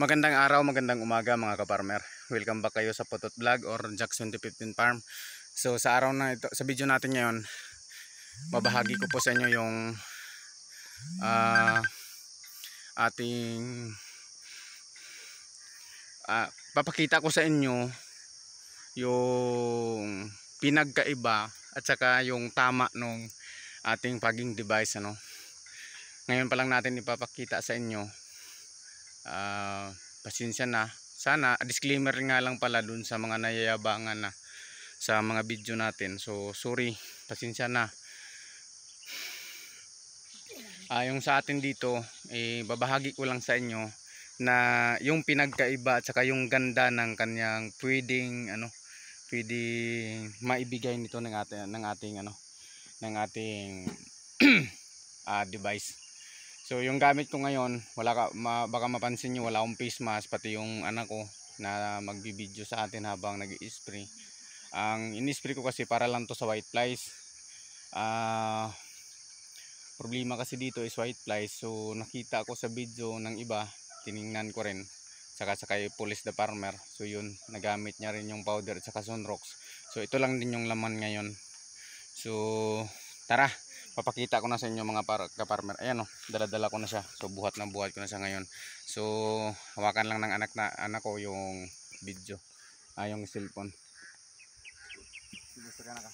Magandang araw, magandang umaga mga kaparmer. Welcome back kayo sa Putot Vlog or Jackson 15 Farm. So sa araw na ito, sa video natin ngayon, mabahagi ko po sa inyo yung ating papakita ko sa inyo yung pinagkaiba at saka yung tama nung ating fogging device ano. Ngayon pa lang natin ipapakita sa inyo. Pasensya na. Sana disclaimer nga lang pala dun sa mga nayayabangan na sa mga video natin. So sorry, pasensya na. Yung sa atin dito, babahagi ko lang sa inyo na yung pinagkaiba at saka yung ganda ng kanyang pwedeng maibigay nito ng ating device. So yung gamit ko ngayon, baka mapansin nyo wala akong face mask, pati yung anak ko na magbibideo sa atin habang nag-i-spray. Ang in-spray ko kasi para lang to sa white flies. Problema kasi dito is white flies. So nakita ko sa video ng iba, tiningnan ko rin. Saka kay Police the Farmer. So yun, nagamit niya rin yung powder at saka Sunrox. So ito lang din yung laman ngayon. So tara, papakita ko na sa inyo mga ka-farmer. Ayan o, dala-dala ko na siya. So buhat ko na siya ngayon. So hawakan lang ng anak ko yung video, yung cellphone. Gusto ka na ka.